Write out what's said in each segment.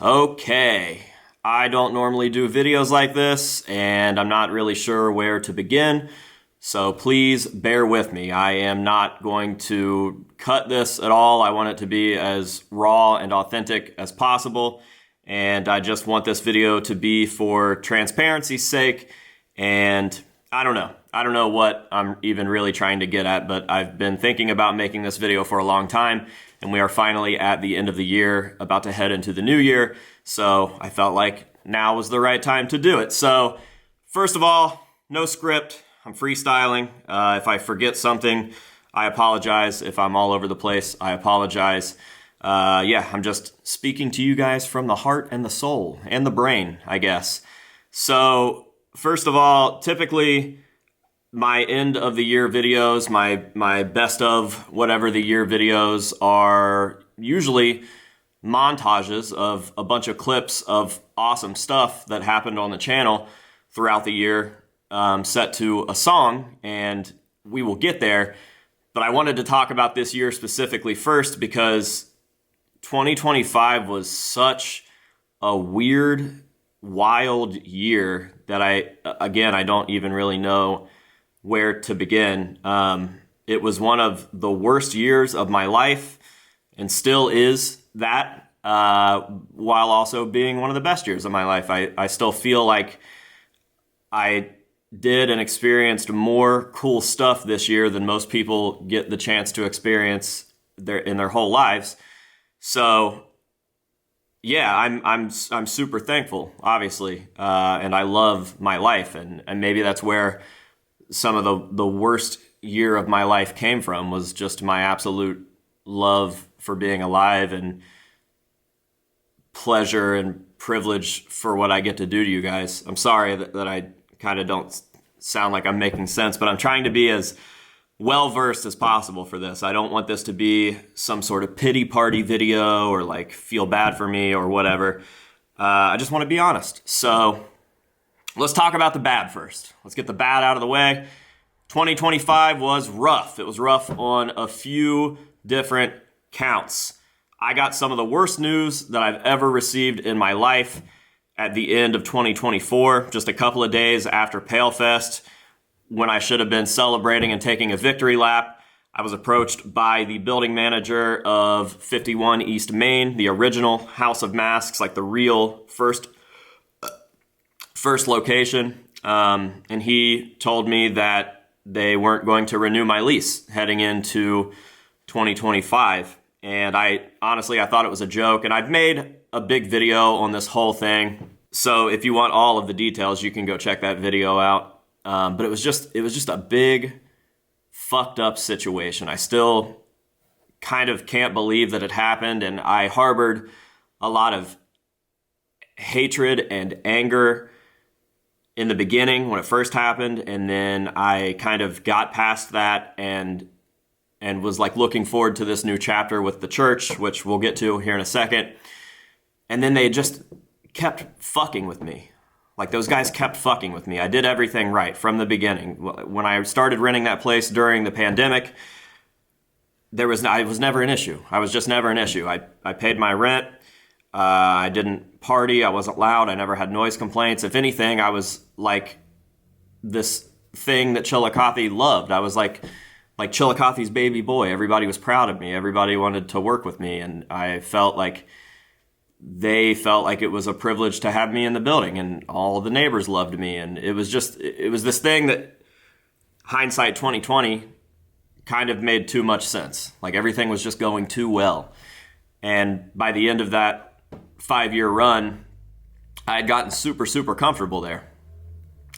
Okay, I don't normally do videos like this, and I'm not really sure where to begin, so please bear with me. I am not going to cut this at all. I want it to be as raw and authentic as possible, and I just want this video to be for transparency's sake, and I don't know what I'm even really trying to get at, but I've been thinking about making this video for a long time, and we are finally at the end of the year, about to head into the new year, so I felt like now was the right time to do it. So, first of all, no script, I'm freestyling. If I forget something, I apologize. If I'm all over the place, I apologize. Yeah, I'm just speaking to you guys from the heart and the soul, and the brain, I guess. So, first of all, typically, my end of the year videos, my best of whatever the year videos are usually montages of a bunch of clips of awesome stuff that happened on the channel throughout the year, set to a song, and we will get there. But I wanted to talk about this year specifically first because 2025 was such a weird, wild year that I don't even really know where to begin. It was one of the worst years of my life and still is that, while also being one of the best years of my life. I still feel like I did and experienced more cool stuff this year than most people get the chance to experience in their whole lives. So yeah, I'm super thankful, obviously, and I love my life, and maybe that's where some of the worst year of my life came from, was just my absolute love for being alive and pleasure and privilege for what I get to do to you guys. I'm sorry that I kind of don't sound like I'm making sense, but I'm trying to be as well-versed as possible for this. I don't want this to be some sort of pity party video or like feel bad for me or whatever. I just want to be honest. So let's talk about the bad first. Let's get the bad out of the way. 2025 was rough. It was rough on a few different counts. I got some of the worst news that I've ever received in my life at the end of 2024, just a couple of days after PaleFest, when I should have been celebrating and taking a victory lap. I was approached by the building manager of 51 East Main, the original House of Masks, like the real first location, and he told me that they weren't going to renew my lease heading into 2025. And I thought it was a joke, and I've made a big video on this whole thing. So if you want all of the details, you can go check that video out. But it was just a big fucked up situation. I still kind of can't believe that it happened, and I harbored a lot of hatred and anger in the beginning when it first happened, and then I kind of got past that and was like looking forward to this new chapter with the church, which we'll get to here in a second. And then they just kept fucking with me. Like, those guys kept fucking with me. I did everything right from the beginning. When I started renting that place during the pandemic, I was never an issue. I was just never an issue. I paid my rent. I didn't party. I wasn't loud. I never had noise complaints. If anything, I was like this thing that Chillicothe loved. I was like Chillicothe's baby boy. Everybody was proud of me. Everybody wanted to work with me. And I felt like they felt like it was a privilege to have me in the building, and all the neighbors loved me. And it was this thing that hindsight 2020 kind of made too much sense. Like, everything was just going too well. And by the end of that 5-year run, I had gotten super, super comfortable there.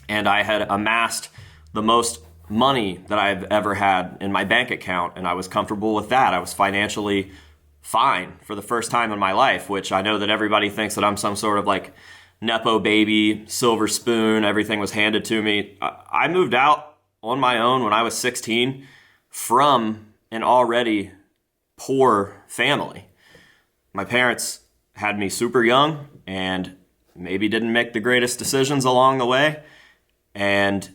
And I had amassed the most money that I've ever had in my bank account, and I was comfortable with that. I was financially fine for the first time in my life, which I know that everybody thinks that I'm some sort of like Nepo baby, silver spoon, everything was handed to me. I moved out on my own when I was 16 from an already poor family. My parents had me super young and maybe didn't make the greatest decisions along the way. And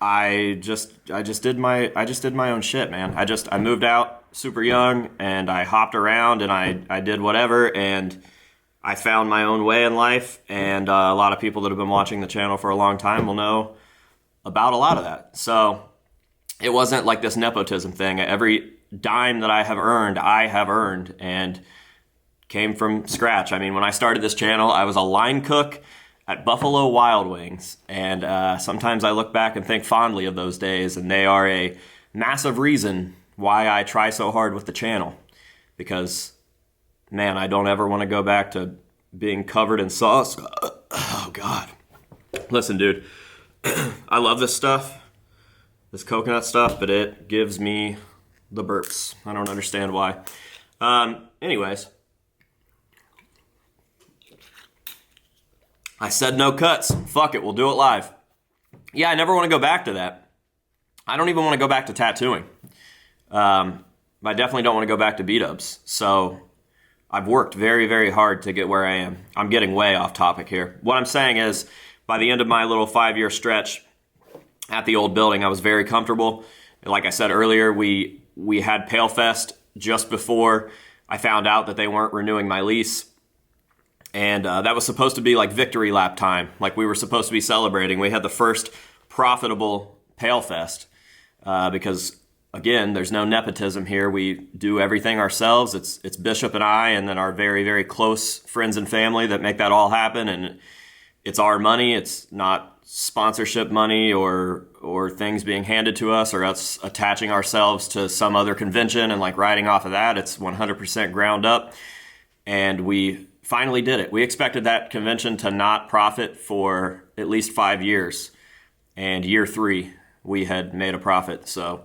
I just did my own shit, man. I moved out super young and I hopped around and I did whatever, and I found my own way in life, and a lot of people that have been watching the channel for a long time will know about a lot of that. So it wasn't like this nepotism thing. Every dime that I have earned, and came from scratch. I mean, when I started this channel, I was a line cook at Buffalo Wild Wings, and sometimes I look back and think fondly of those days, and they are a massive reason why I try so hard with the channel, because, man, I don't ever want to go back to being covered in sauce. Oh, God. Listen, dude, I love this stuff, this coconut stuff, but it gives me the burps. I don't understand why. Anyways, I said no cuts. Fuck it, we'll do it live. Yeah, I never want to go back to that. I don't even want to go back to tattooing. I definitely don't want to go back to beat-ups. So I've worked very, very hard to get where I am. I'm getting way off topic here. What I'm saying is, by the end of my little 5-year stretch at the old building, I was very comfortable. Like I said earlier, we had Pale Fest just before I found out that they weren't renewing my lease. And that was supposed to be like victory lap time. Like, we were supposed to be celebrating. We had the first profitable Pale Fest because, again, there's no nepotism here. We do everything ourselves. It's Bishop and I, and then our very, very close friends and family that make that all happen. And it's our money. It's not sponsorship money or things being handed to us or us attaching ourselves to some other convention and like riding off of that. It's 100% ground up. And we finally did it. We expected that convention to not profit for at least 5 years. And year 3, we had made a profit. So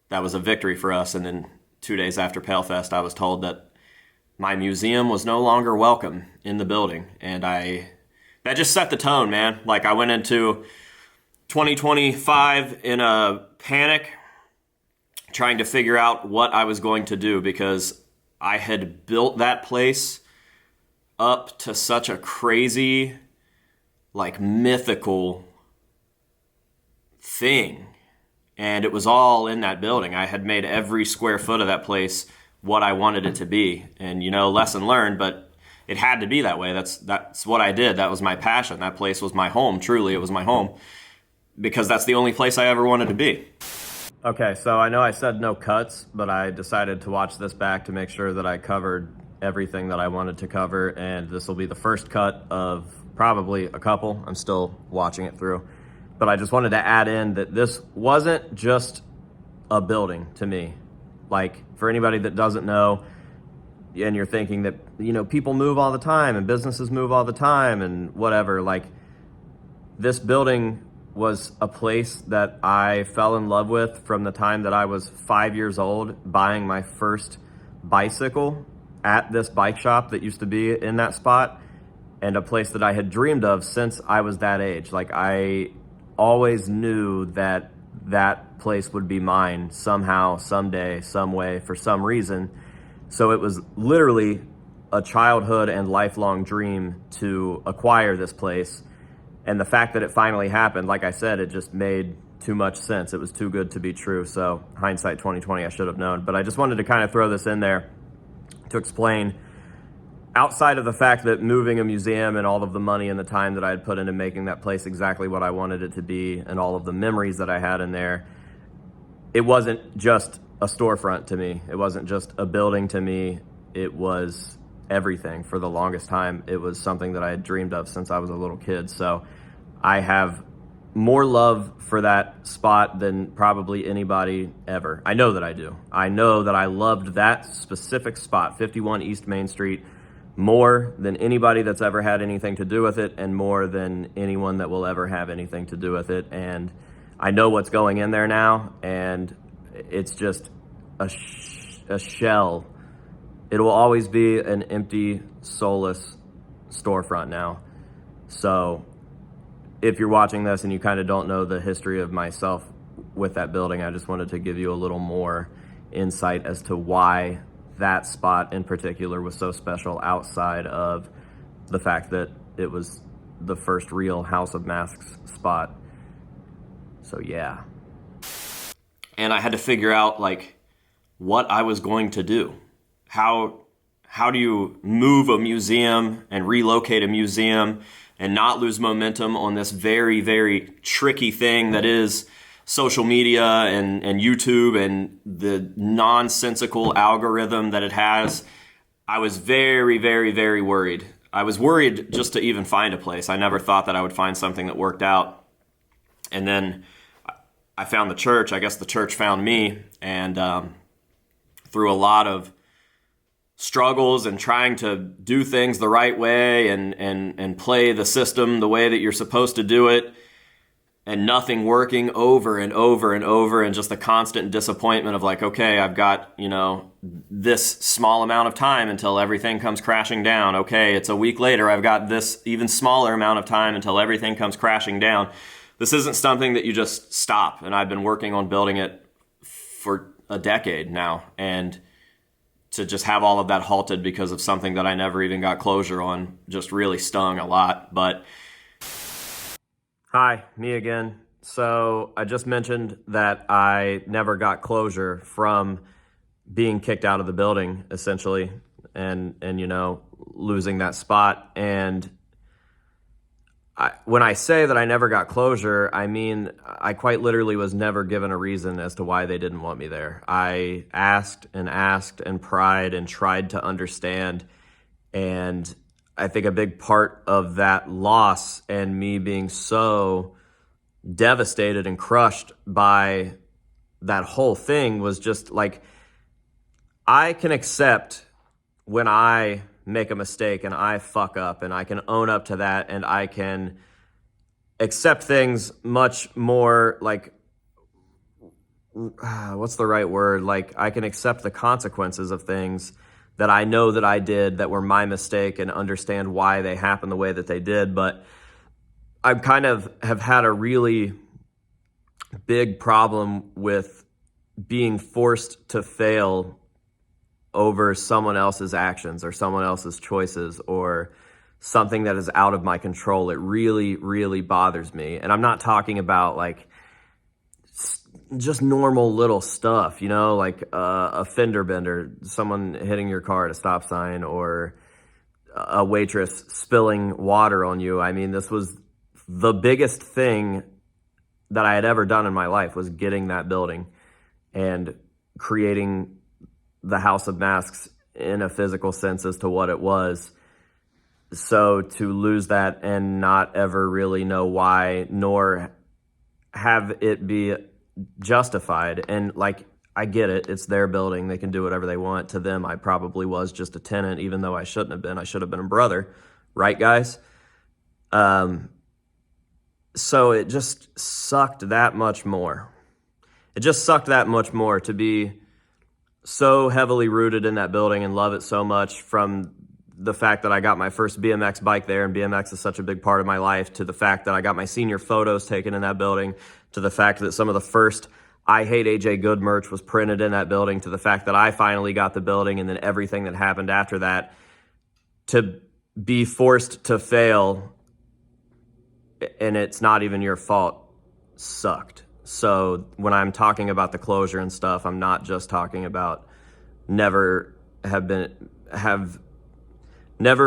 that was a victory for us. And then 2 days after Pale Fest, I was told that my museum was no longer welcome in the building. And that just set the tone, man. Like, I went into 2025 in a panic, trying to figure out what I was going to do, because I had built that place up to such a crazy, like, mythical thing. And it was all in that building. I had made every square foot of that place what I wanted it to be. And, lesson learned, but it had to be that way. That's what I did. That was my passion. That place was my home. Truly, it was my home, because that's the only place I ever wanted to be. Okay, so I know I said no cuts, but I decided to watch this back to make sure that I covered everything that I wanted to cover, and this will be the first cut of probably a couple. I'm still watching it through. But I just wanted to add in that this wasn't just a building to me. Like, for anybody that doesn't know, and you're thinking that, people move all the time and businesses move all the time and whatever, like, this building was a place that I fell in love with from the time that I was 5 years old, buying my first bicycle at this bike shop that used to be in that spot, and a place that I had dreamed of since I was that age. Like, I always knew that that place would be mine somehow, someday, some way, for some reason. So it was literally a childhood and lifelong dream to acquire this place. And the fact that it finally happened, like I said, it just made too much sense. It was too good to be true. So hindsight 2020, I should have known. But I just wanted to kind of throw this in there to explain, outside of the fact that moving a museum and all of the money and the time that I had put into making that place exactly what I wanted it to be, and all of the memories that I had in there, it wasn't just a storefront to me. It wasn't just a building to me. It was everything. For the longest time, it was something that I had dreamed of since I was a little kid. So I have more love for that spot than probably anybody ever. I know that I do. I know that I loved that specific spot, 51 East Main Street, more than anybody that's ever had anything to do with it, and more than anyone that will ever have anything to do with it. And I know what's going in there now, and it's just a shell. It will always be an empty, soulless storefront now. So if you're watching this and you kind of don't know the history of myself with that building, I just wanted to give you a little more insight as to why that spot in particular was so special, outside of the fact that it was the first real House of Masks spot. So yeah. And I had to figure out, like, what I was going to do. How how do you move a museum and relocate a museum and not lose momentum on this very, very tricky thing that is social media and YouTube and the nonsensical algorithm that it has. I was very, very, very worried. I was worried just to even find a place. I never thought that I would find something that worked out. And then I found the church. I guess the church found me. And through a lot of struggles and trying to do things the right way and play the system the way that you're supposed to do it, and nothing working over and over and over, and just the constant disappointment of like, okay, I've got, this small amount of time until everything comes crashing down. Okay, it's a week later, I've got this even smaller amount of time until everything comes crashing down. This isn't something that you just stop, and I've been working on building it for a decade now, and to just have all of that halted because of something that I never even got closure on just really stung a lot. But hi, me again. So I just mentioned that I never got closure from being kicked out of the building, essentially, and losing that spot. And when I say that I never got closure, I mean I quite literally was never given a reason as to why they didn't want me there. I asked and pried and tried to understand, and I think a big part of that loss and me being so devastated and crushed by that whole thing was just like, I can accept when I make a mistake and I fuck up, and I can own up to that, and I can accept things much more like, what's the right word? Like, I can accept the consequences of things that I know that I did that were my mistake and understand why they happened the way that they did. But I kind of have had a really big problem with being forced to fail over someone else's actions or someone else's choices or something that is out of my control. It really, really bothers me. And I'm not talking about like just normal little stuff, like a fender bender, someone hitting your car at a stop sign, or a waitress spilling water on you. I mean, this was the biggest thing that I had ever done in my life, was getting that building and creating the House of Masks in a physical sense as to what it was. So to lose that and not ever really know why, nor have it be justified. And like, I get it, it's their building, they can do whatever they want. To them, I probably was just a tenant, even though I shouldn't have been. I should have been a brother, right, guys? So it just sucked that much more. It just sucked that much more to be so heavily rooted in that building and love it so much, from the fact that I got my first BMX bike there, and BMX is such a big part of my life, to the fact that I got my senior photos taken in that building, to the fact that some of the first I Hate AJ Good merch was printed in that building, to the fact that I finally got the building, and then everything that happened after that. To be forced to fail, and it's not even your fault, sucked. So when I'm talking about the closure and stuff, I'm not just talking about never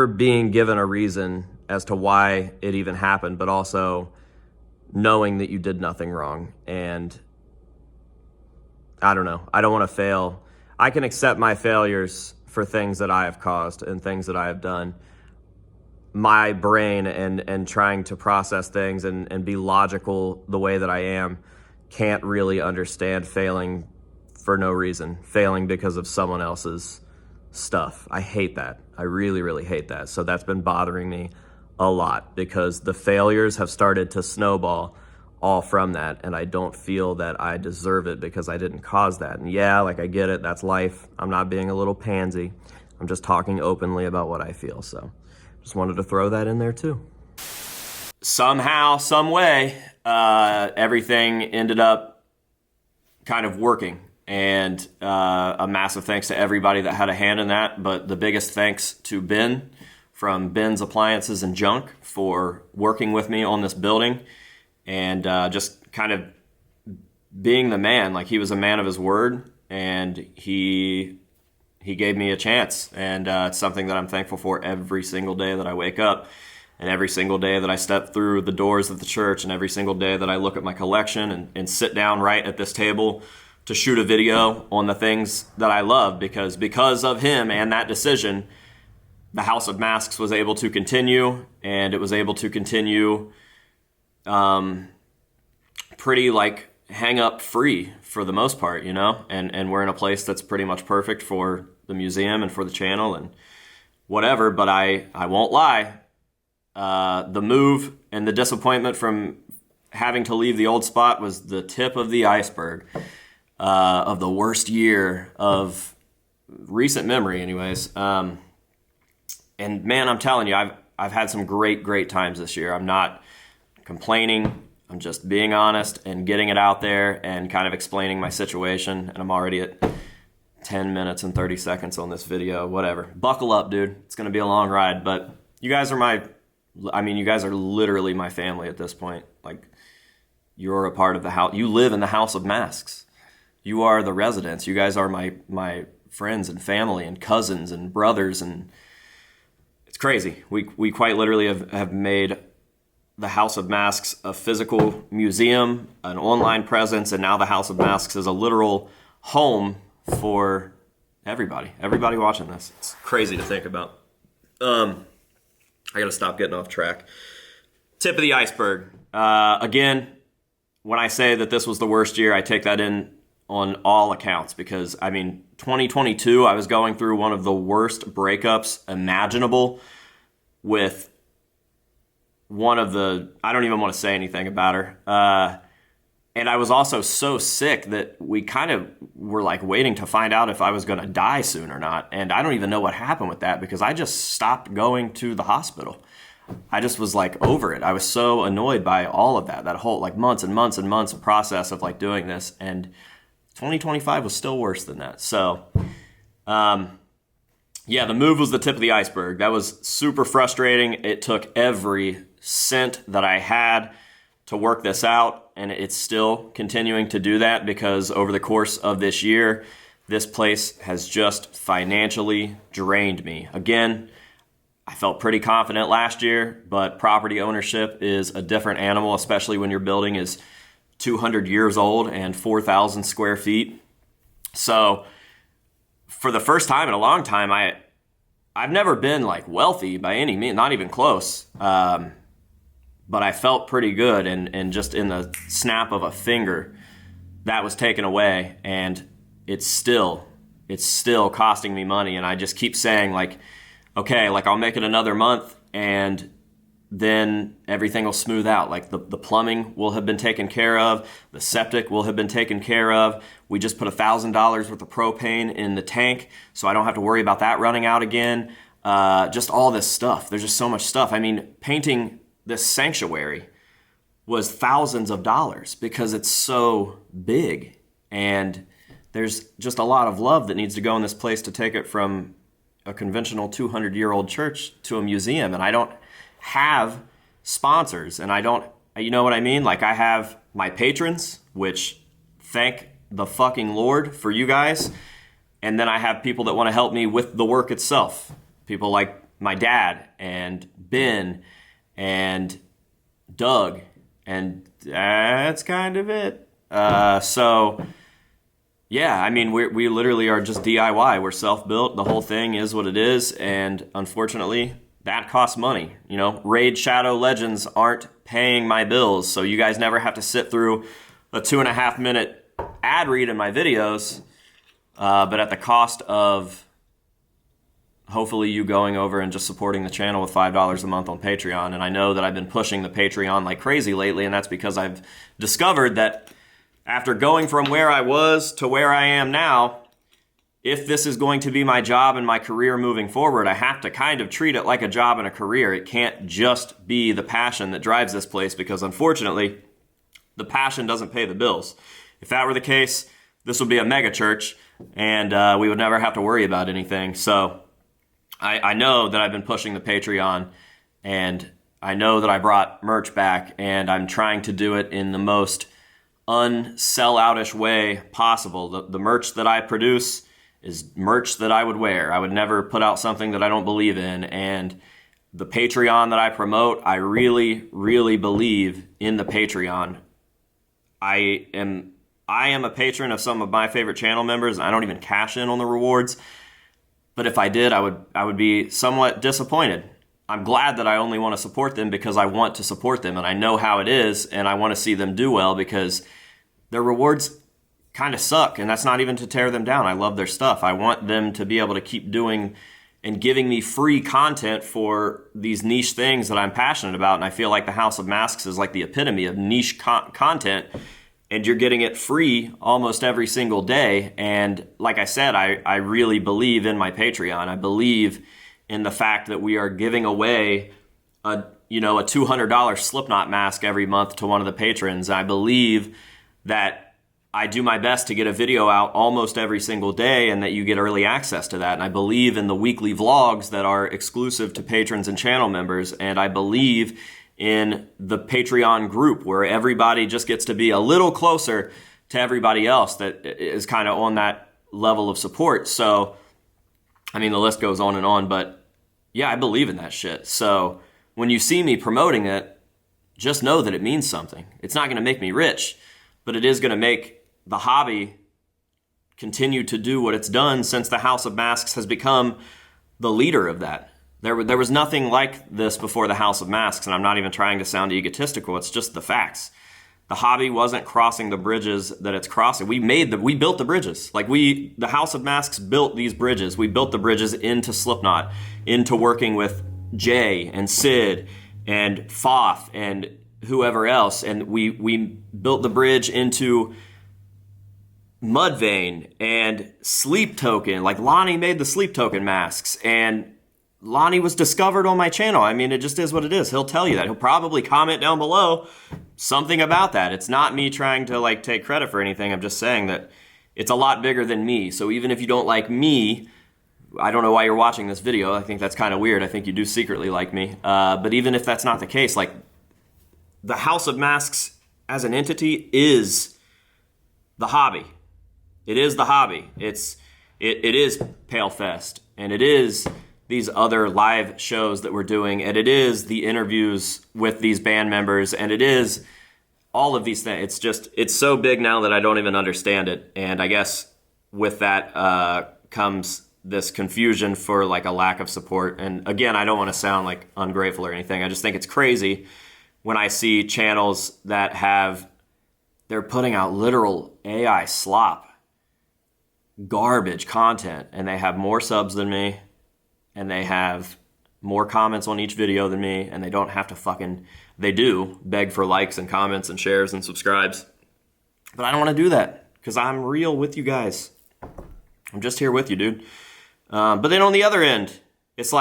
being given a reason as to why it even happened, but also knowing that you did nothing wrong. And I don't know, I don't want to fail. I can accept my failures for things that I have caused and things that I have done. My brain and trying to process things and be logical the way that I am can't really understand failing for no reason, failing because of someone else's stuff. I hate that. I really, really hate that. So that's been bothering me a lot, because the failures have started to snowball all from that, and I don't feel that I deserve it because I didn't cause that. And yeah, like, I get it, that's life. I'm not being a little pansy. I'm just talking openly about what I feel. So just wanted to throw that in there too. Somehow, some way, everything ended up kind of working. And a massive thanks to everybody that had a hand in that. But the biggest thanks to Ben from Ben's Appliances and Junk for working with me on this building, and just kind of being the man. Like, he was a man of his word, and he he gave me a chance, and it's something that I'm thankful for every single day that I wake up, and every single day that I step through the doors of the church, and every single day that I look at my collection and sit down right at this table to shoot a video on the things that I love, because of him and that decision, the House of Masks was able to continue, and it was able to continue pretty like hang up free for the most part, you know, and we're in a place that's pretty much perfect for the museum and for the channel and whatever. But I won't lie, the move and the disappointment from having to leave the old spot was the tip of the iceberg of the worst year of recent memory anyways. And man, I'm telling you, I've had some great times this year. I'm not complaining. I'm just being honest and getting it out there and kind of explaining my situation. And I'm already at 10 minutes and 30 seconds on this video, whatever. Buckle up, dude. It's going to be a long ride, but you guys are you guys are literally my family at this point. Like, you're a part of the house. You live in the House of Masks. You are the residents. You guys are my friends and family and cousins and brothers, and it's crazy. We quite literally have made the House of Masks a physical museum, an online presence, and now the House of Masks is a literal home for everybody watching this. It's crazy to think about. I gotta stop getting off track. Tip of the iceberg. Again, when I say that this was the worst year, I take that in on all accounts, because 2022, I was going through one of the worst breakups imaginable with one of the, I don't even want to say anything about her. And I was also so sick that we kind of were like waiting to find out if I was going to die soon or not. And I don't even know what happened with that, because I just stopped going to the hospital. I just was like over it. I was so annoyed by all of that whole like months and months and months of process of like doing this. And 2025 was still worse than that. So, yeah, the move was the tip of the iceberg. That was super frustrating. It took every cent that I had to work this out, and it's still continuing to do that, because over the course of this year, this place has just financially drained me. Again, I felt pretty confident last year, but property ownership is a different animal, especially when your building is 200 years old and 4,000 square feet. So for the first time in a long time, I've never been like wealthy by any means, not even close. But I felt pretty good, and just in the snap of a finger, that was taken away, and it's still costing me money. And I just keep saying like, okay, like I'll make it another month, and then everything will smooth out. Like the plumbing will have been taken care of, the septic will have been taken care of. We just put $1,000 worth of propane in the tank, so I don't have to worry about that running out again. Just all this stuff. There's just so much stuff. Painting this sanctuary was thousands of dollars because it's so big, and there's just a lot of love that needs to go in this place to take it from a conventional 200-year-old church to a museum. And I don't have sponsors, and I don't, you know what I mean? Like, I have my patrons, which thank the fucking Lord for you guys. And then I have people that want to help me with the work itself. People like my dad and Ben and Doug, and that's kind of it. So yeah, we literally are just DIY. We're self-built. The whole thing is what it is, and unfortunately, that costs money. You know, Raid Shadow Legends aren't paying my bills, so you guys never have to sit through a 2.5-minute ad read in my videos, but at the cost of hopefully you going over and just supporting the channel with $5 a month on Patreon. And I know that I've been pushing the Patreon like crazy lately, and that's because I've discovered that after going from where I was to where I am now, if this is going to be my job and my career moving forward, I have to kind of treat it like a job and a career. It can't just be the passion that drives this place, because unfortunately, the passion doesn't pay the bills. If that were the case, this would be a mega church, and we would never have to worry about anything. So I know that I've been pushing the Patreon, and I know that I brought merch back, and I'm trying to do it in the most unsell-outish way possible. The merch that I produce is merch that I would wear. I would never put out something that I don't believe in. And the Patreon that I promote, I really, really believe in the Patreon. I am a patron of some of my favorite channel members, and I don't even cash in on the rewards. But if I did, I would be somewhat disappointed. I'm glad that I only want to support them because I want to support them, and I know how it is, and I want to see them do well because their rewards kind of suck, and that's not even to tear them down. I love their stuff. I want them to be able to keep doing and giving me free content for these niche things that I'm passionate about, and I feel like the House of Masks is like the epitome of niche content, and you're getting it free almost every single day. And like I said, I really believe in my Patreon. I believe in the fact that we are giving away a $200 Slipknot mask every month to one of the patrons. I believe that I do my best to get a video out almost every single day and that you get early access to that. And I believe in the weekly vlogs that are exclusive to patrons and channel members. And I believe in the Patreon group where everybody just gets to be a little closer to everybody else that is kind of on that level of support. So, I mean, the list goes on, but yeah, I believe in that shit. So when you see me promoting it, just know that it means something. It's not going to make me rich, but it is going to make the hobby continue to do what it's done since the House of Masks has become the leader of that. There was nothing like this before the House of Masks, and I'm not even trying to sound egotistical. It's just the facts. The hobby wasn't crossing the bridges that it's crossing. We built the bridges. The House of Masks built these bridges. We built the bridges into Slipknot, into working with Jay and Sid and Foth and whoever else. And we built the bridge into Mudvayne and Sleep Token. Like, Lonnie made the Sleep Token masks, and Lonnie was discovered on my channel. I mean, it just is what it is. He'll tell you that. He'll probably comment down below something about that. It's not me trying to take credit for anything. I'm just saying that it's a lot bigger than me. So even if you don't like me, I don't know why you're watching this video. I think that's kind of weird. I think you do secretly like me. But even if that's not the case, the House of Masks as an entity is the hobby. It is the hobby. It is Pale Fest, and it is these other live shows that we're doing, and it is the interviews with these band members, and it is all of these things. It's so big now that I don't even understand it. And I guess with that comes this confusion for a lack of support. And again, I don't want to sound ungrateful or anything. I just think it's crazy when I see channels that they're putting out literal AI slop, garbage content, and they have more subs than me, and they have more comments on each video than me, and they don't have to they do beg for likes and comments and shares and subscribes. But I don't want to do that because I'm real with you guys. I'm just here with you, dude. But then on the other end, it's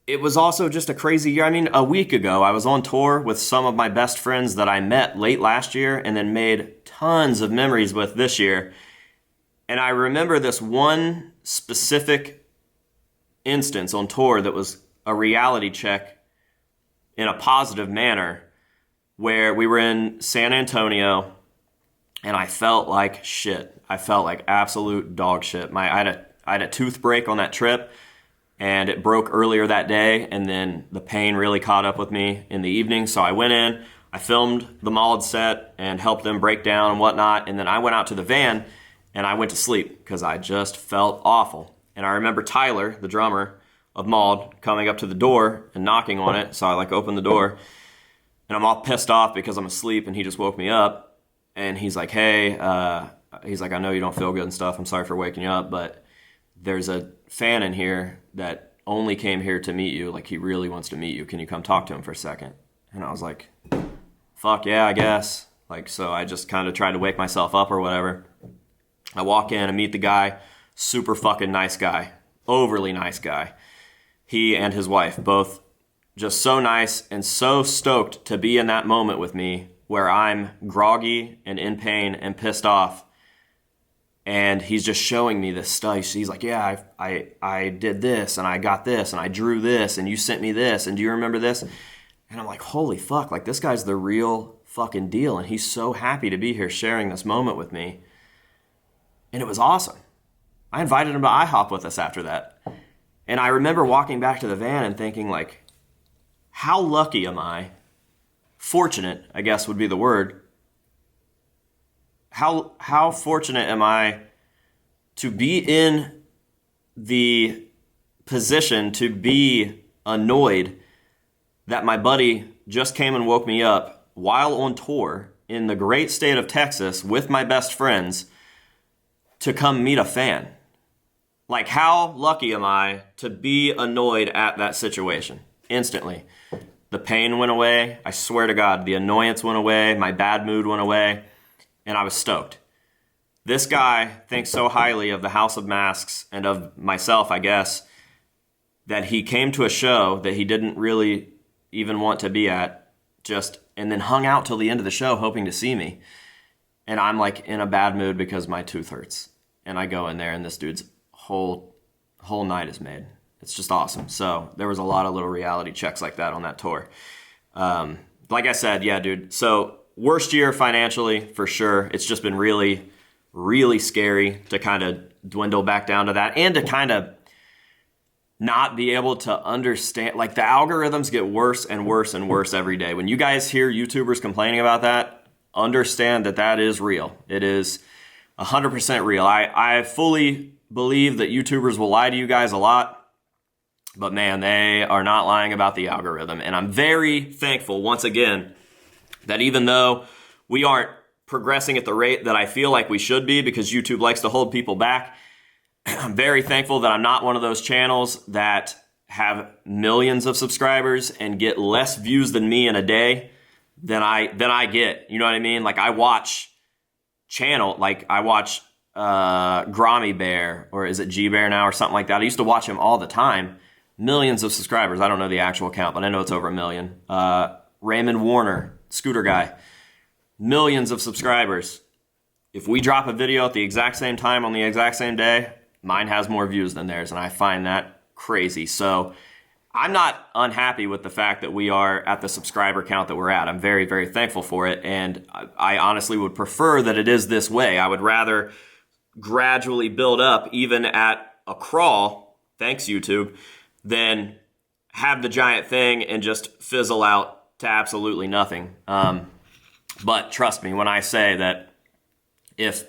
it was also just a crazy year. I mean, a week ago, I was on tour with some of my best friends that I met late last year and then made tons of memories with this year. And I remember this one specific instance on tour that was a reality check in a positive manner, where we were in San Antonio and I felt like shit. I felt like absolute dog shit. I had a tooth break on that trip, and it broke earlier that day, and then the pain really caught up with me in the evening. So I went in, I filmed the Mauled set and helped them break down and whatnot, and then I went out to the van and I went to sleep because I just felt awful. And I remember Tyler, the drummer of Mauled, coming up to the door and knocking on it. So I opened the door, and I'm all pissed off because I'm asleep, and he just woke me up, and he's like, hey, he's like, I know you don't feel good and stuff. I'm sorry for waking you up, but there's a fan in here that only came here to meet you. He really wants to meet you. Can you come talk to him for a second? And I was like, fuck yeah, I guess. So I just kind of tried to wake myself up or whatever. I walk in and meet the guy, super fucking nice guy, overly nice guy. He and his wife, both just so nice and so stoked to be in that moment with me where I'm groggy and in pain and pissed off. And he's just showing me this stuff. He's like, yeah, I did this, and I got this, and I drew this, and you sent me this, and do you remember this? And I'm like, holy fuck, this guy's the real fucking deal, and he's so happy to be here sharing this moment with me. And it was awesome. I invited him to IHOP with us after that. And I remember walking back to the van and thinking, like, how lucky am I? Fortunate, I guess would be the word. How fortunate am I to be in the position to be annoyed that my buddy just came and woke me up while on tour in the great state of Texas with my best friends to come meet a fan. Like, how lucky am I to be annoyed at that situation? Instantly. The pain went away. I swear to God, the annoyance went away. My bad mood went away. And I was stoked. This guy thinks so highly of the House of Masks and of myself, I guess, that he came to a show that he didn't really even want to be at, and then hung out till the end of the show hoping to see me. And I'm like in a bad mood because my tooth hurts. And I go in there and this dude's whole night is made. It's just awesome. So there was a lot of little reality checks like that on that tour. Like I said, yeah, dude. So worst year financially, for sure. It's just been really, really scary to kind of dwindle back down to that and to kind of not be able to understand. Like, the algorithms get worse and worse and worse every day. When you guys hear YouTubers complaining about that, understand that that is real. It is 100% real. I fully believe that YouTubers will lie to you guys a lot, but man, they are not lying about the algorithm. And I'm very thankful, once again, that even though we aren't progressing at the rate that I feel like we should be because YouTube likes to hold people back, I'm very thankful that I'm not one of those channels that have millions of subscribers and get less views than me in a day than I get. You know what I mean? Like, I watch Grommy Bear, or is it G Bear now or something like that. I used to watch him all the time. Millions of subscribers. I don't know the actual count, but I know it's over 1 million. Raymond Warner, scooter guy, millions of subscribers. If we drop a video at the exact same time on the exact same day, mine has more views than theirs, and I find that crazy. So I'm not unhappy with the fact that we are at the subscriber count that we're at. I'm very, very thankful for it, and I honestly would prefer that it is this way. I would rather gradually build up, even at a crawl, thanks YouTube, than have the giant thing and just fizzle out to absolutely nothing. But trust me when I say that if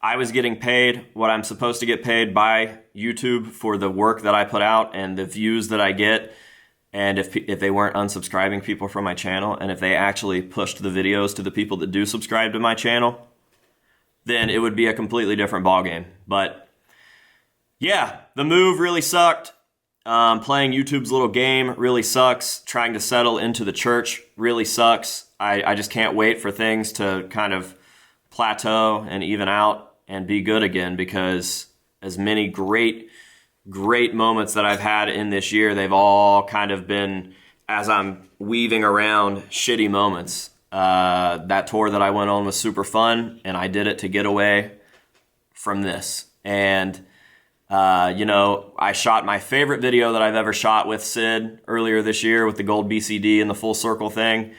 I was getting paid what I'm supposed to get paid by YouTube for the work that I put out and the views that I get, and if they weren't unsubscribing people from my channel, and if they actually pushed the videos to the people that do subscribe to my channel, then it would be a completely different ballgame. But yeah, the move really sucked. Playing YouTube's little game really sucks. Trying to settle into the church really sucks. I just can't wait for things to kind of plateau and even out and be good again, because as many great moments that I've had in this year, they've all kind of been as I'm weaving around shitty moments. That tour that I went on was super fun, and I did it to get away from this. And I shot my favorite video that I've ever shot with Sid earlier this year with the gold BCD and the full circle thing.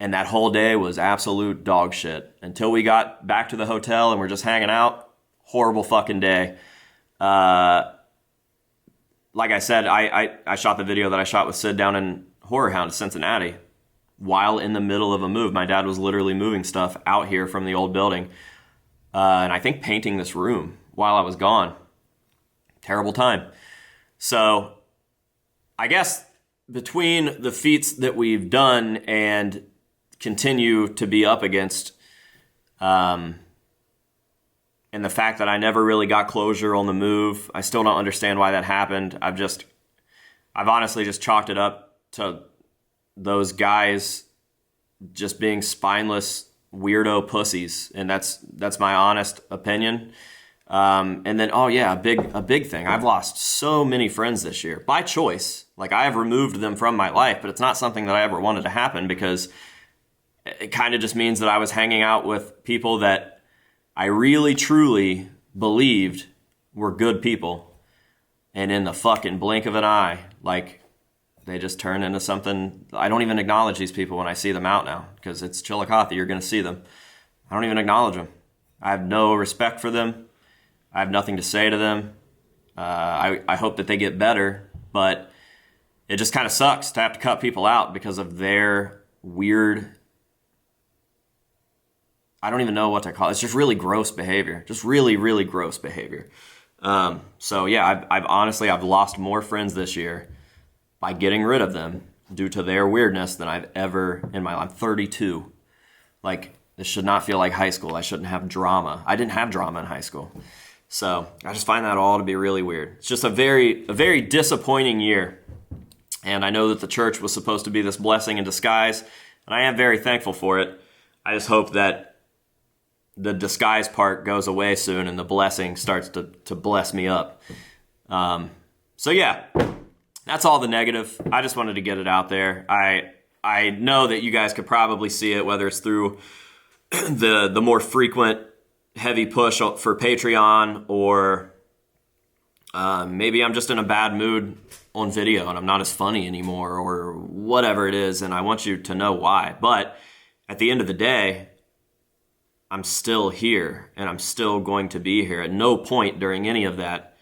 And that whole day was absolute dog shit. Until we got back to the hotel and we're just hanging out, horrible fucking day. Like I said, I shot the video that I shot with Sid down in Horror Hound, Cincinnati, while in the middle of a move. My dad was literally moving stuff out here from the old building. And I think painting this room while I was gone. Terrible time. So I guess between the feats that we've done and continue to be up against, and the fact that I never really got closure on the move, I still don't understand why that happened. I've honestly just chalked it up to those guys just being spineless weirdo pussies, and that's my honest opinion. And then, a big thing. I've lost so many friends this year by choice. Like, I have removed them from my life, but it's not something that I ever wanted to happen, because it kind of just means that I was hanging out with people that I really, truly believed were good people. And in the fucking blink of an eye, like, they just turn into something. I don't even acknowledge these people when I see them out now, because it's Chillicothe, you're going to see them. I don't even acknowledge them. I have no respect for them. I have nothing to say to them. I hope that they get better, but it just kind of sucks to have to cut people out because of their weird, I don't even know what to call it. It's just really gross behavior. Just really, really gross behavior. So yeah, I've lost more friends this year by getting rid of them due to their weirdness than I've ever in my life. I'm 32. Like, this should not feel like high school. I shouldn't have drama. I didn't have drama in high school. So I just find that all to be really weird. It's just a very disappointing year. And I know that the church was supposed to be this blessing in disguise, and I am very thankful for it. I just hope that the disguise part goes away soon and the blessing starts to bless me up. So yeah, that's all the negative. I just wanted to get it out there. I know that you guys could probably see it, whether it's through the more frequent heavy push for Patreon, or maybe I'm just in a bad mood on video and I'm not as funny anymore, or whatever it is, and I want you to know why. But at the end of the day, I'm still here and I'm still going to be here. At no point during any of that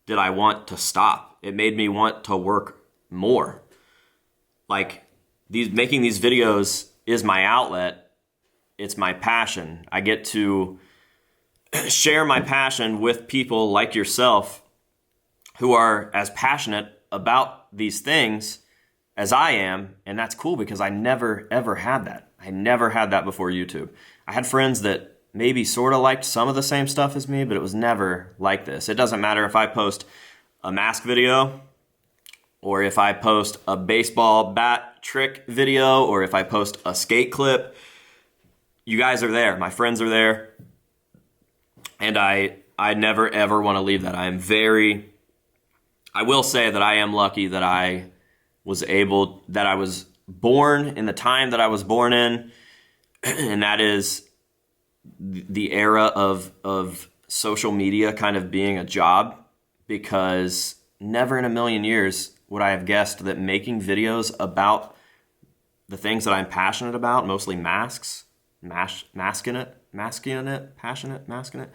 did I want to stop. It made me want to work more. Like, making these videos is my outlet. It's my passion. I get to share my passion with people like yourself who are as passionate about these things as I am, and that's cool because I never ever had that. I never had that before YouTube. I had friends that maybe sort of liked some of the same stuff as me, but it was never like this. It doesn't matter if I post a mask video, or if I post a baseball bat trick video, or if I post a skate clip. You guys are there. My friends are there. And I never ever want to leave that. I will say that I am lucky that I was born in the time that I was born in, and that is the era of social media kind of being a job, because never in a million years would I have guessed that making videos about the things that I'm passionate about, mostly masks, masculine, passionate, masculine.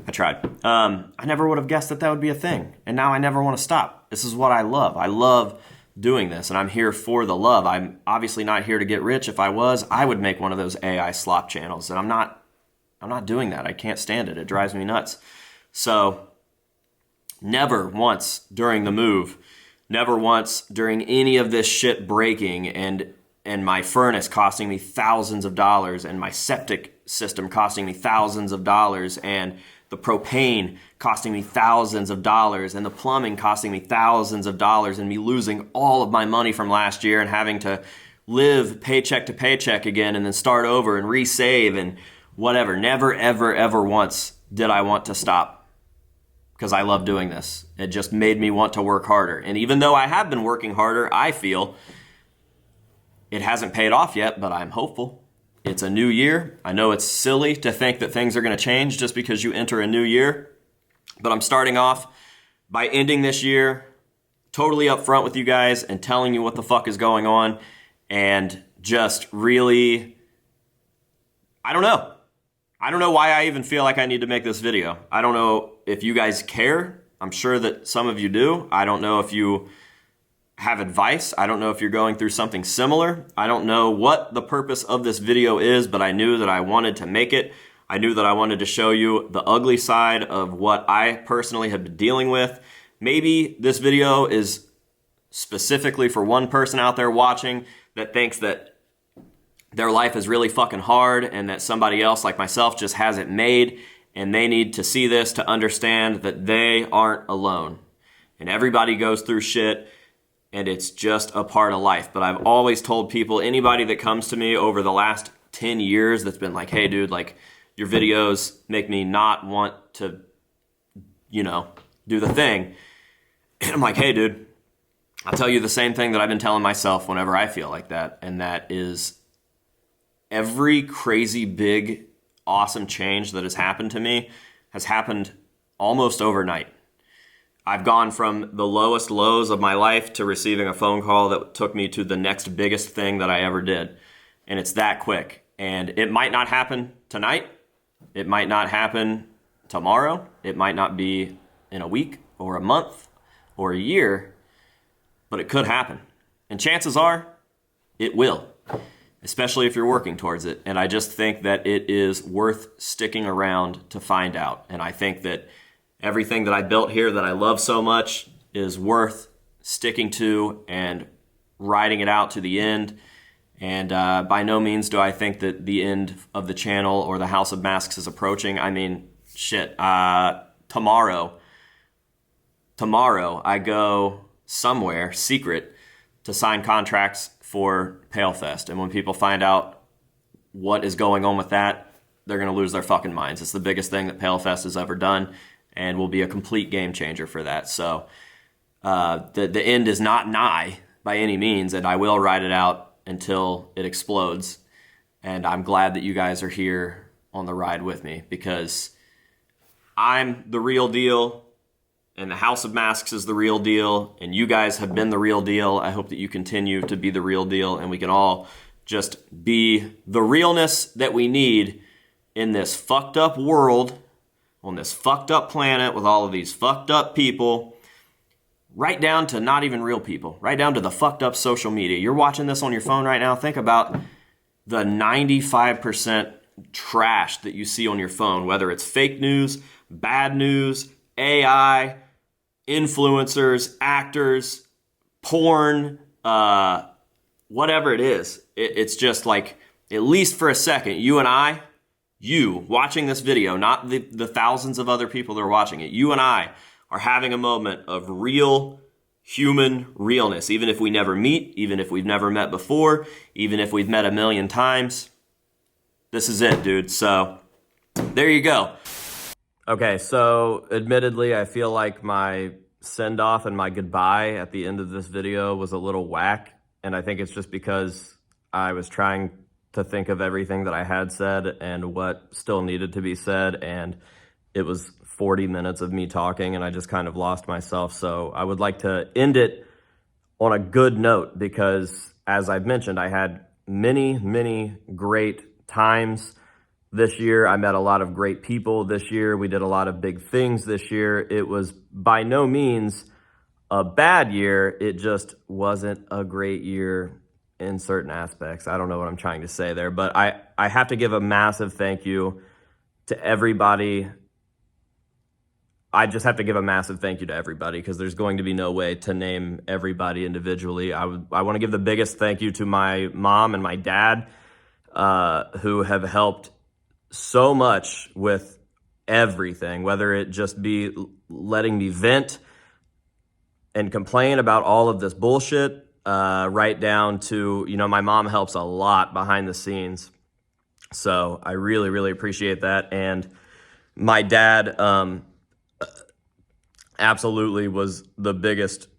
I tried. I never would have guessed that would be a thing. And now I never want to stop. This is what I love. I love doing this, and I'm here for the love. I'm obviously not here to get rich. If I was, I would make one of those AI slop channels, and I'm not doing that. I can't stand it. It drives me nuts. So never once during the move, never once during any of this shit breaking and my furnace costing me thousands of dollars, and my septic system costing me thousands of dollars, and the propane costing me thousands of dollars, and the plumbing costing me thousands of dollars, and me losing all of my money from last year and having to live paycheck to paycheck again and then start over and resave and whatever. Never, ever, ever once did I want to stop, because I love doing this. It just made me want to work harder. And even though I have been working harder, I feel it hasn't paid off yet, but I'm hopeful. It's a new year. I know it's silly to think that things are going to change just because you enter a new year, but I'm starting off by ending this year totally upfront with you guys and telling you what the fuck is going on, and just really, I don't know. I don't know why I even feel like I need to make this video. I don't know if you guys care. I'm sure that some of you do. I don't know if you have advice. I don't know if you're going through something similar. I don't know what the purpose of this video is, but I knew that I wanted to make it. I knew that I wanted to show you the ugly side of what I personally have been dealing with. Maybe this video is specifically for one person out there watching that thinks that their life is really fucking hard and that somebody else like myself just has it made, and they need to see this to understand that they aren't alone. And everybody goes through shit, and it's just a part of life. But I've always told people, anybody that comes to me over the last 10 years that's been like, hey dude, like, your videos make me not want to, do the thing. And I'm like, hey dude, I'll tell you the same thing that I've been telling myself whenever I feel like that. And that is, every crazy big awesome change that has happened to me has happened almost overnight. I've gone from the lowest lows of my life to receiving a phone call that took me to the next biggest thing that I ever did. And it's that quick. And it might not happen tonight. It might not happen tomorrow. It might not be in a week or a month or a year, but it could happen. And chances are it will, especially if you're working towards it. And I just think that it is worth sticking around to find out. And I think that everything that I built here that I love so much is worth sticking to and riding it out to the end. And by no means do I think that the end of the channel or the House of Masks is approaching. I mean, shit, tomorrow I go somewhere secret to sign contracts for PaleFest. And when people find out what is going on with that, they're going to lose their fucking minds. It's the biggest thing that PaleFest has ever done and will be a complete game changer for that. So the end is not nigh by any means, and I will ride it out until it explodes. And I'm glad that you guys are here on the ride with me, because I'm the real deal, and the House of Masks is the real deal, and you guys have been the real deal. I hope that you continue to be the real deal, and we can all just be the realness that we need in this fucked up world, on this fucked up planet with all of these fucked up people, right down to not even real people, right down to the fucked up social media. You're watching this on your phone right now. Think about the 95% trash that you see on your phone, whether it's fake news, bad news, AI, influencers, actors, porn, whatever it is. It's just like, at least for a second, you watching this video, not the thousands of other people that are watching it, you and I are having a moment of real human realness, even if we never meet, even if we've never met before, even if we've met a million times. This is it, dude. So there you go. Okay, so admittedly, I feel like my send-off and my goodbye at the end of this video was a little whack, and I think it's just because I was trying to think of everything that I had said and what still needed to be said, and it was 40 minutes of me talking, and I just kind of lost myself. So I would like to end it on a good note, because as I've mentioned, I had many great times this year. I met a lot of great people this year. We did a lot of big things this year. It was by no means a bad year. It just wasn't a great year in certain aspects. I don't know what I'm trying to say there, but I have to give a massive thank you to everybody. I just have to give a massive thank you to everybody, because there's going to be no way to name everybody individually. I want to give the biggest thank you to my mom and my dad, who have helped so much with everything, whether it just be letting me vent and complain about all of this bullshit, right down to, my mom helps a lot behind the scenes. So I really appreciate that. And my dad, absolutely was the biggest,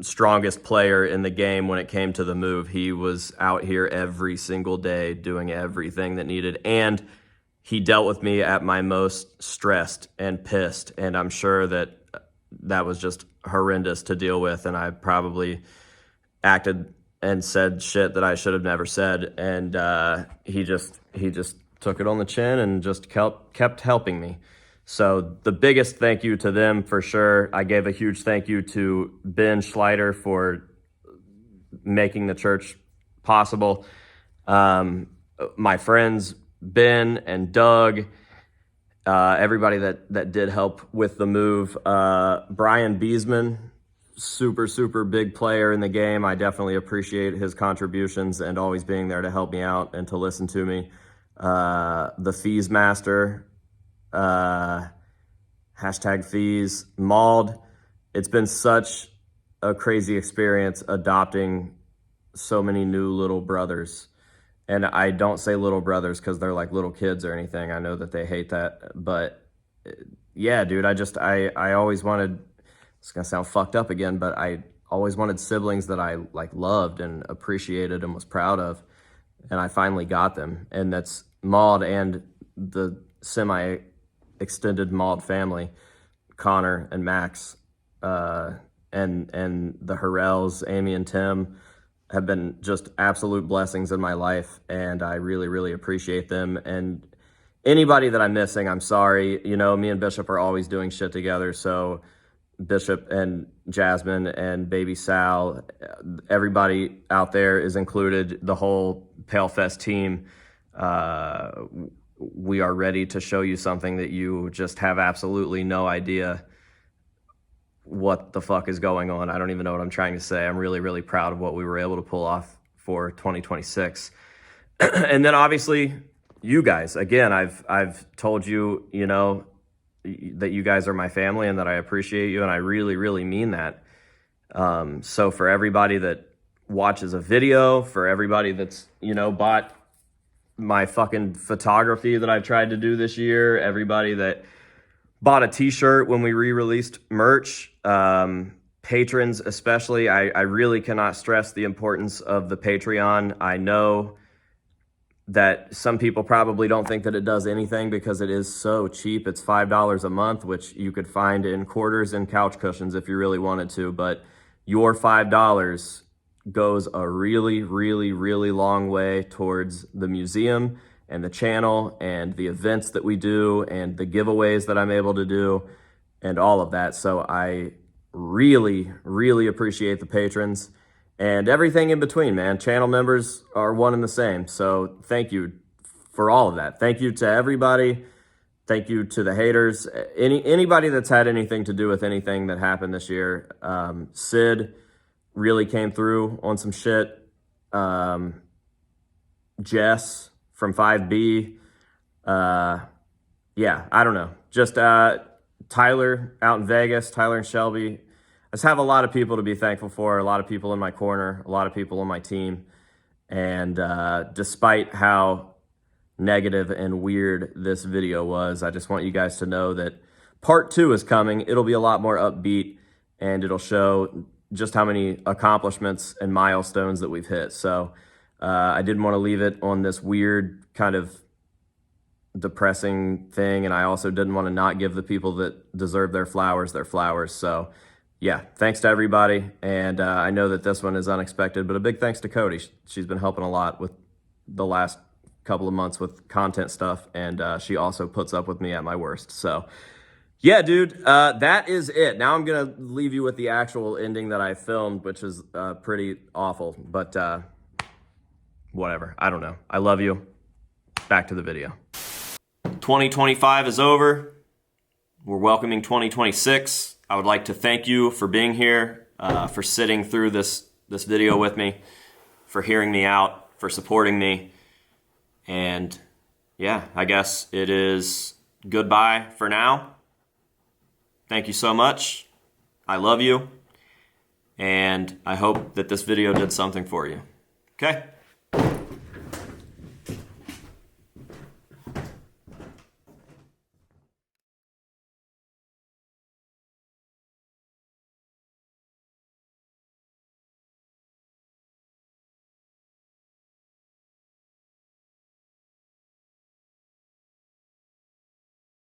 strongest player in the game when it came to the move. He was out here every single day doing everything that needed, and he dealt with me at my most stressed and pissed, and I'm sure that was just horrendous to deal with, and I probably acted and said shit that I should have never said, and he just took it on the chin and just kept helping me. So the biggest thank you to them for sure. I gave a huge thank you to Ben Schleider for making the church possible. My friends Ben and Doug, everybody that did help with the move. Brian Beesman, super big player in the game. I definitely appreciate his contributions and always being there to help me out and to listen to me. The Fees Master, #fees, Mauled. It's been such a crazy experience adopting so many new little brothers. And I don't say little brothers because they're like little kids or anything. I know that they hate that. But yeah, dude, I always wanted, it's going to sound fucked up again, but I always wanted siblings that I like loved and appreciated and was proud of. And I finally got them. And that's Maud and the semi-extended Maud family, Connor and Max, and the Harrells, Amy and Tim, have been just absolute blessings in my life, and I really appreciate them. And Anybody that I'm missing, I'm sorry. You know, me and Bishop are always doing shit together. So Bishop and Jasmine and baby Sal, everybody out there is included, the whole PaleFest team. We are ready to show you something that you just have absolutely no idea what the fuck is going on. I don't even know what I'm trying to say. I'm really, really proud of what we were able to pull off for 2026. And then obviously you guys, again, I've told you, you know, that you guys are my family and that I appreciate you, and I really, really mean that. So for everybody that watches a video, for everybody that's, you know, bought my fucking photography that I've tried to do this year, everybody that bought a t-shirt when we re-released merch, patrons especially, I really cannot stress the importance of the Patreon. I know that some people probably don't think that it does anything because it is so cheap. It's $5 a month, which you could find in quarters and couch cushions if you really wanted to. But your $5 goes a really, really, really long way towards the museum and the channel and the events that we do and the giveaways that I'm able to do and all of that. So I really, really appreciate the patrons. And everything in between, man. Channel members are one and the same. So thank you for all of that. Thank you to everybody. Thank you to the haters. Anybody that's had anything to do with anything that happened this year. Sid really came through on some shit. Jess from 5B. Yeah, I don't know. Just Tyler out in Vegas, Tyler and Shelby. I just have a lot of people to be thankful for, a lot of people in my corner, a lot of people on my team. And despite how negative and weird this video was, I just want you guys to know that part 2 is coming. It'll be a lot more upbeat, and it'll show just how many accomplishments and milestones that we've hit. So I didn't want to leave it on this weird kind of depressing thing, and I also didn't want to not give the people that deserve their flowers. So yeah, thanks to everybody. And I know that this one is unexpected, but a big thanks to Cody. She's been helping a lot with the last couple of months with content stuff, and she also puts up with me at my worst. So yeah, dude, that is it. Now I'm going to leave you with the actual ending that I filmed, which is pretty awful, but whatever. I don't know. I love you. Back to the video. 2025 is over. We're welcoming 2026. I would like to thank you for being here, for sitting through this video with me, for hearing me out, for supporting me. And yeah, I guess it is goodbye for now. Thank you so much. I love you. And I hope that this video did something for you. Okay?